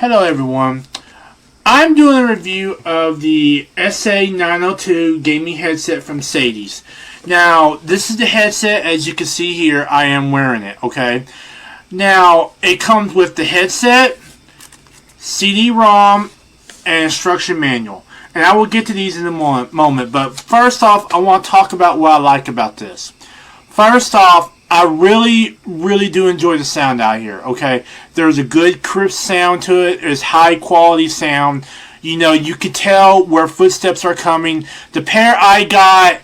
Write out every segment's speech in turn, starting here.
Hello everyone. I'm doing a review of the SA902 gaming headset from Sadie's. Now, this is the headset. As you can see here, I am wearing it, okay? Now, it comes with the headset, CD-ROM, and instruction manual. And I will get to these in a moment, but first off, I want to talk about what I like about this. First off, I really do enjoy the sound out here, okay? There's a good crisp sound to it. There's high quality sound. You know, you can tell where footsteps are coming. The pair I got,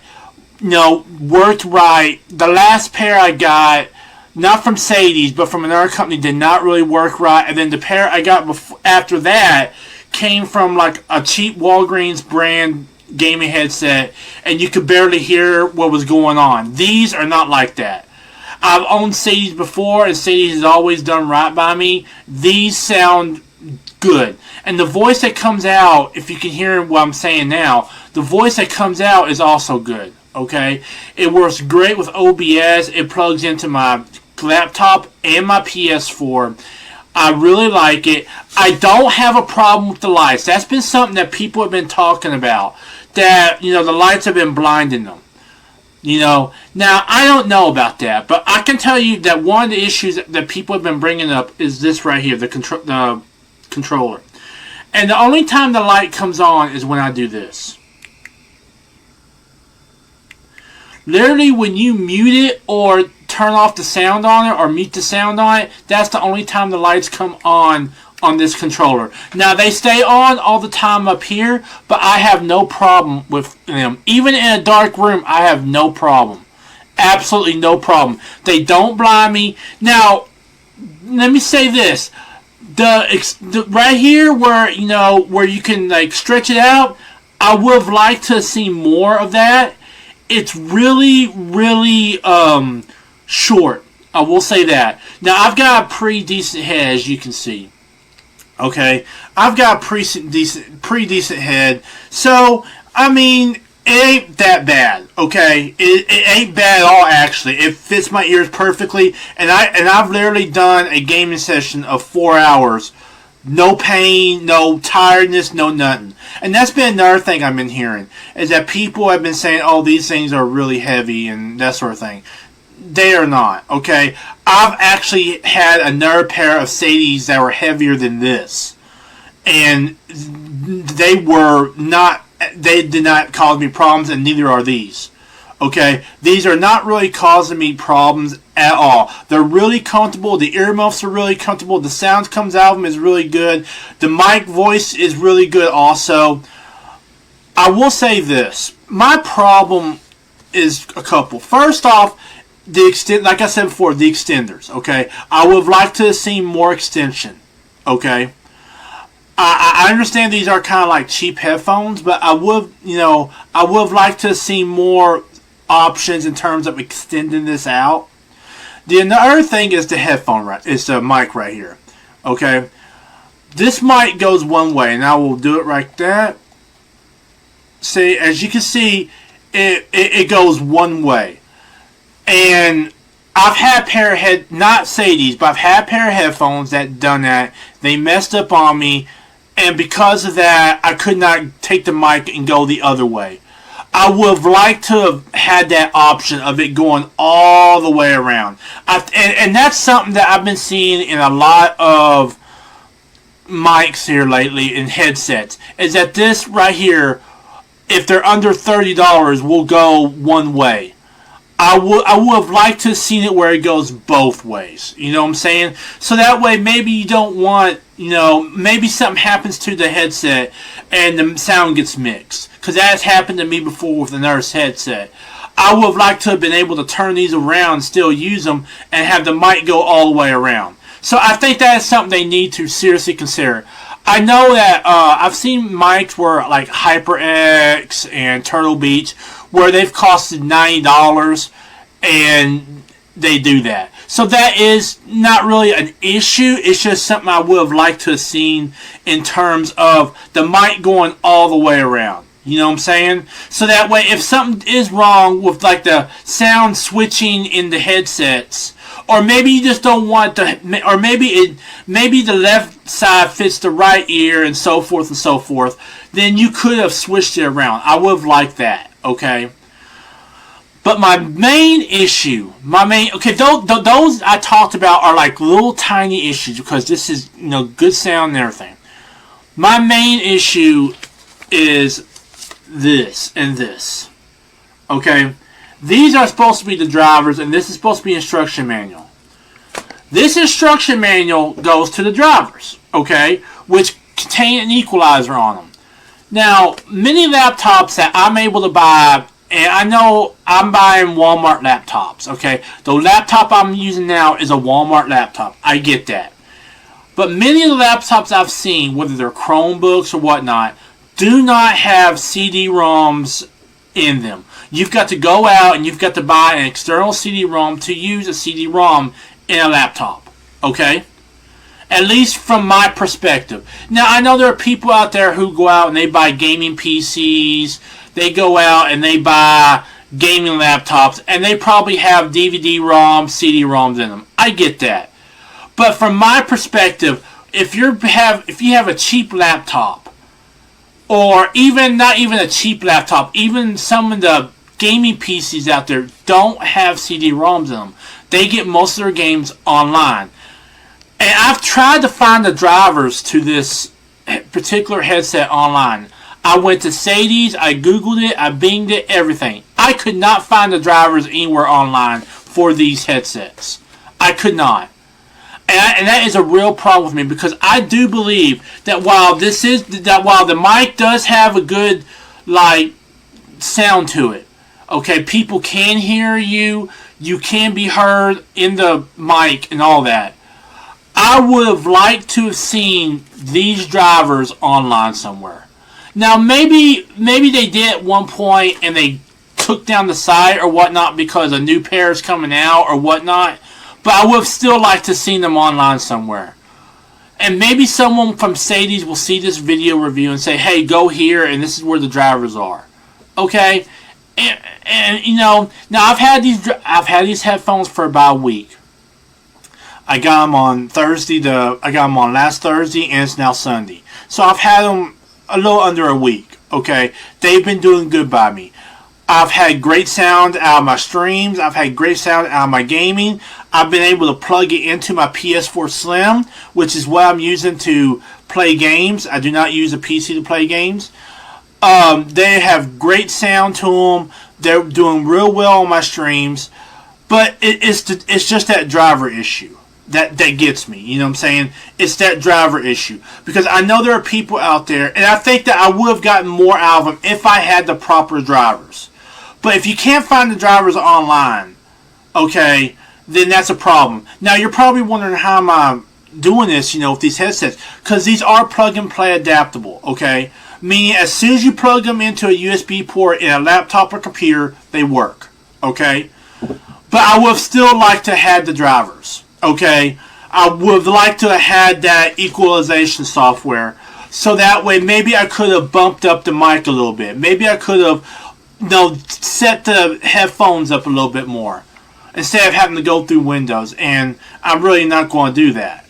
worked right. The last pair I got, not from Sadie's, but from another company, did not really work right. And then the pair I got after that came from like a cheap Walgreens brand gaming headset, and you could barely hear what was going on. These are not like that. I've owned Sadie's before, and Sadie's has always done right by me. These sound good. And the voice that comes out, if you can hear what I'm saying now, the voice that comes out is also good, okay? It works great with OBS. It plugs into my laptop and my PS4. I really like it. I don't have a problem with the lights. That's been something that people have been talking about, that, the lights have been blinding them. Now I don't know about that, but I can tell you that one of the issues that people have been bringing up is this right here, the controller. And the only time the light comes on is when I do this. Literally, when you mute it or turn off the sound on it or mute the sound on it, that's the only time the lights come on this controller. Now, they stay on all the time up here, but I have no problem with them. Even in a dark room, I have no problem. Absolutely no problem. They don't blind me. Now, let me say this. The right here where, where you can like stretch it out, I would have liked to see more of that. It's really short. I will say that. Now, I've got a pretty decent head, as you can see. Okay, I've got a pretty decent head. So, I mean, it ain't that bad. Okay, it ain't bad at all. Actually, it fits my ears perfectly. And I've literally done a gaming session of 4 hours. No pain, no tiredness, no nothing. And that's been another thing I've been hearing, is that people have been saying, oh, these things are really heavy and that sort of thing. They are not, okay? I've actually had another pair of Sadie's that were heavier than this. And they did not cause me problems, and neither are these. Okay? These are not really causing me problems at all. They're really comfortable. The earmuffs are really comfortable. The sound comes out of them is really good. The mic voice is really good also. I will say this. My problem is a couple. First off, like I said before, the extenders, okay? I would have liked to have seen more extension, okay? I understand these are kind of like cheap headphones, but I would have liked to have seen more options in terms of extending this out. The other thing is the headphone, is the mic right here, okay? This mic goes one way, and I will do it like that. See, as you can see, it goes one way. And I've had a pair of not Sadie's, but I've had a pair of headphones that done that. They messed up on me, and because of that, I could not take the mic and go the other way. I would have liked to have had that option of it going all the way around. And that's something that I've been seeing in a lot of mics here lately, in headsets, is that this right here, if they're under $30, will go one way. I would have liked to have seen it where it goes both ways. You know what I'm saying? So that way, maybe you don't want, maybe something happens to the headset and the sound gets mixed. Because that has happened to me before with another headset. I would have liked to have been able to turn these around and still use them and have the mic go all the way around. So I think that is something they need to seriously consider. I know that I've seen mics where like HyperX and Turtle Beach, where they've costed $90 and they do that. So that is not really an issue. It's just something I would have liked to have seen in terms of the mic going all the way around. You know what I'm saying? So that way, if something is wrong with like the sound switching in the headsets, or maybe you just don't want to, or maybe the left side fits the right ear, and so forth and so forth. Then you could have switched it around. I would have liked that. Okay. But my main issue, those I talked about are like little tiny issues because this is, good sound and everything. My main issue is this and this. Okay? These are supposed to be the drivers, and this is supposed to be instruction manual. This instruction manual goes to the drivers, okay, which contain an equalizer on them. Now, many laptops that I'm able to buy, and I know I'm buying Walmart laptops, okay? The laptop I'm using now is a Walmart laptop. I get that. But many of the laptops I've seen, whether they're Chromebooks or whatnot, do not have CD-ROMs in them. You've got to go out and you've got to buy an external CD-ROM to use a CD-ROM in a laptop, okay? At least from my perspective. Now, I know there are people out there who go out and they buy gaming PCs, they go out and they buy gaming laptops, and they probably have DVD-ROMs, CD-ROMs in them. I get that. But from my perspective, if you have a cheap laptop, or even not even a cheap laptop, even some of the gaming PCs out there don't have CD-ROMs in them. They get most of their games online. And I've tried to find the drivers to this particular headset online. I went to Sadie's, I Googled it, I Binged it, everything. I could not find the drivers anywhere online for these headsets. I could not. And that is a real problem with me, because I do believe that while the mic does have a good sound to it, okay, people can hear you, you can be heard in the mic and all that. I would have liked to have seen these drivers online somewhere. Now maybe they did at one point and they took down the site or whatnot because a new pair is coming out or whatnot. But I would have still liked to have seen them online somewhere. And maybe someone from Sadie's will see this video review and say, hey, go here and this is where the drivers are. Okay? And now I've had these headphones for about a week. I got them on Thursday. I got them on last Thursday, and it's now Sunday. So I've had them a little under a week. Okay? They've been doing good by me. I've had great sound out of my streams. I've had great sound out of my gaming. I've been able to plug it into my PS4 Slim, which is what I'm using to play games. I do not use a PC to play games. They have great sound to them. They're doing real well on my streams. But it's just that driver issue that gets me. You know what I'm saying? It's that driver issue. Because I know there are people out there, and I think that I would have gotten more out of them if I had the proper drivers. But if you can't find the drivers online, okay, then that's a problem. Now, you're probably wondering how am I doing this, with these headsets. Because these are plug-and-play adaptable, okay? Meaning, as soon as you plug them into a USB port in a laptop or computer, they work, okay? But I would have still liked to have the drivers, okay? I would have liked to have had that equalization software. So that way, maybe I could have bumped up the mic a little bit. Maybe I could have set the headphones up a little bit more instead of having to go through Windows, and I'm really not going to do that.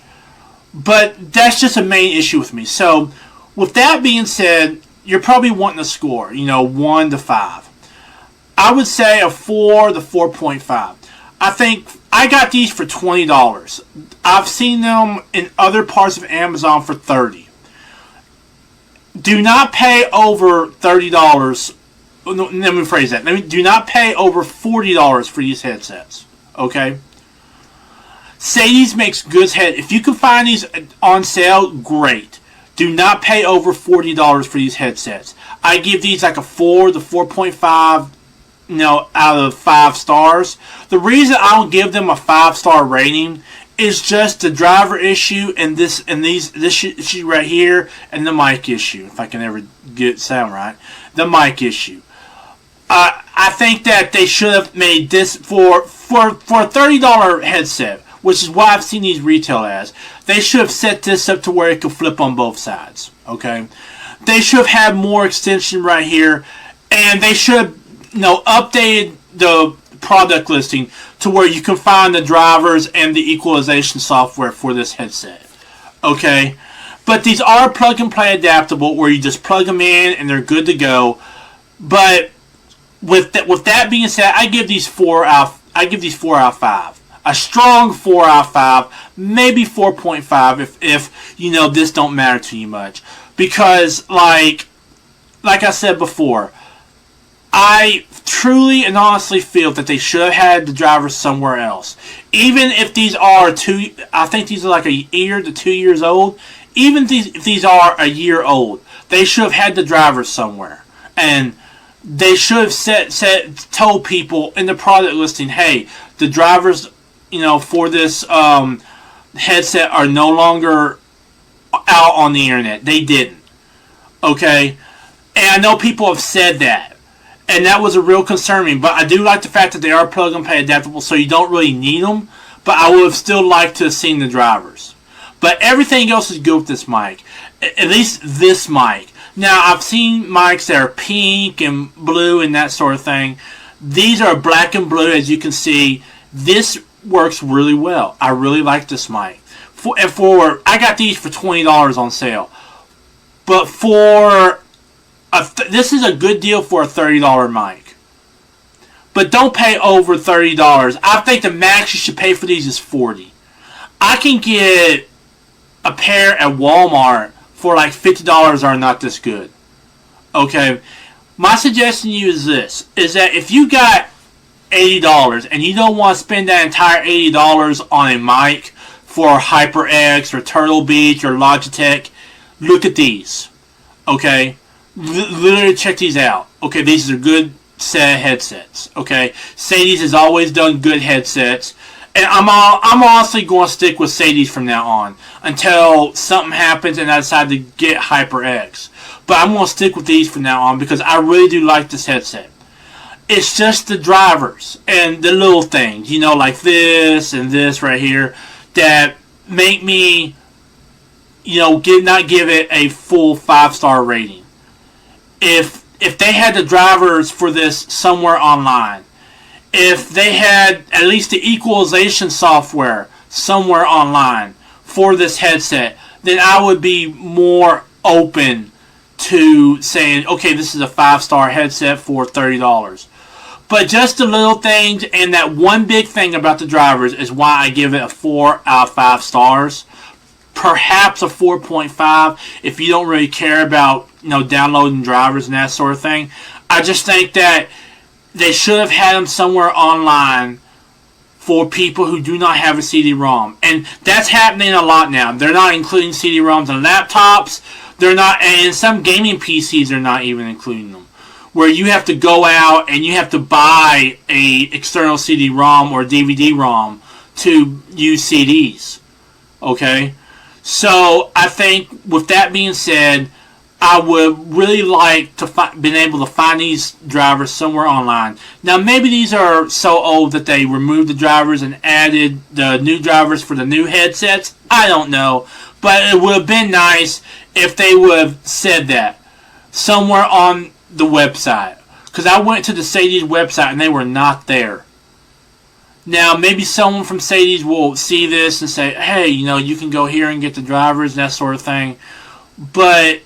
But that's just a main issue with me. So with that being said, you're probably wanting a score, 1 to 5. I would say a 4 to 4.5. I think I got these for $20. I've seen them in other parts of Amazon for $30. Do not pay over $30. Let me rephrase that. Do not pay over $40 for these headsets. Okay? Sadie's makes good headsets. If you can find these on sale, great. Do not pay over $40 for these headsets. I give these like a 4 to 4.5, out of 5 stars. The reason I don't give them a 5-star rating is just the driver issue and this issue right here and the mic issue. If I can ever get it sound right, the mic issue. I think that they should have made this for a $30 headset, which is what I've seen these retail as. They should have set this up to where it could flip on both sides. Okay, they should have had more extension right here, and they should have updated the product listing to where you can find the drivers and the equalization software for this headset. Okay, but these are plug and play adaptable, where you just plug them in and they're good to go. But with that being said, I give these 4 out of 5. A strong 4 out of 5, maybe 4.5 if you know this don't matter to you much, because like I said before, I truly and honestly feel that they should have had the drivers somewhere else. Even if these are I think these are like a year to 2 years old. Even if these are a year old, they should have had the drivers somewhere, and they should have told people in the product listing, hey, the drivers, for this headset are no longer out on the internet. They didn't. Okay, and I know people have said that, and that was a real concern to me. But I do like the fact that they are plug and play adaptable, so you don't really need them. But I would have still liked to have seen the drivers. But everything else is good with this mic. At least this mic. Now, I've seen mics that are pink and blue and that sort of thing. These are black and blue, as you can see. This works really well. I really like this mic. I got these for $20 on sale. But this is a good deal for a $30 mic. But don't pay over $30. I think the max you should pay for these is $40. I can get a pair at Walmart for like $50 are not this good. Okay, my suggestion to you is this: is that if you got $80 and you don't want to spend that entire $80 on a mic for HyperX or Turtle Beach or Logitech, look at these. Okay, literally check these out. Okay, these are good set of headsets. Okay, Sadie's has always done good headsets. And I'm honestly going to stick with Sadie's from now on until something happens and I decide to get HyperX. But I'm going to stick with these from now on because I really do like this headset. It's just the drivers and the little things, like this and this right here, that make me, not give it a full 5-star rating. If they had the drivers for this somewhere online, if they had at least the equalization software somewhere online for this headset, then I would be more open to saying, okay, this is a 5-star headset for $30. But just the little things and that one big thing about the drivers is why I give it a 4 out of 5 stars. Perhaps a 4.5 if you don't really care about downloading drivers and that sort of thing. I just think that they should have had them somewhere online for people who do not have a CD-ROM. And that's happening a lot now. They're not including CD-ROMs on laptops. They're not, and some gaming PCs are not even including them. Where you have to go out and you have to buy a external CD-ROM or DVD-ROM to use CDs. Okay? So, I think with that being said, I would really like to been able to find these drivers somewhere online. Now, maybe these are so old that they removed the drivers and added the new drivers for the new headsets. I don't know. But it would have been nice if they would have said that somewhere on the website. Because I went to the Sadie's website and they were not there. Now, maybe someone from Sadie's will see this and say, hey, you can go here and get the drivers and that sort of thing. But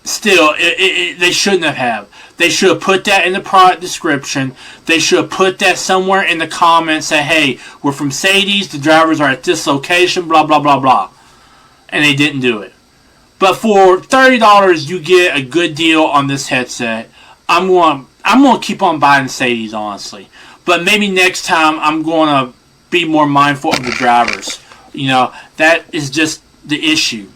still, they shouldn't have. They should have put that in the product description. They should have put that somewhere in the comments. Say, hey, we're from Sadie's. The drivers are at this location, blah, blah, blah, blah. And they didn't do it. But for $30, you get a good deal on this headset. I'm going to keep on buying Sadie's, honestly. But maybe next time I'm going to be more mindful of the drivers. That is just the issue.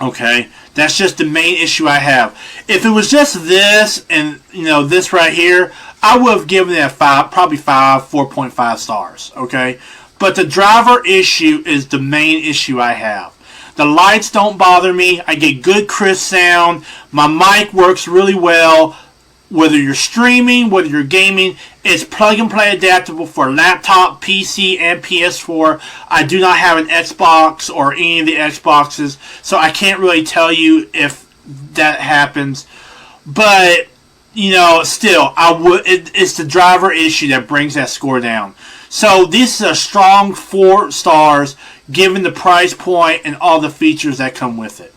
Okay? That's just the main issue I have. If it was just this and, this right here, I would have given it a 4.5 stars. Okay? But the driver issue is the main issue I have. The lights don't bother me. I get good crisp sound. My mic works really well. Whether you're streaming, whether you're gaming, it's plug and play adaptable for laptop, PC, and PS4. I do not have an Xbox or any of the Xboxes, so I can't really tell you if that happens. But still, it's the driver issue that brings that score down. So this is a strong 4 stars, given the price point and all the features that come with it.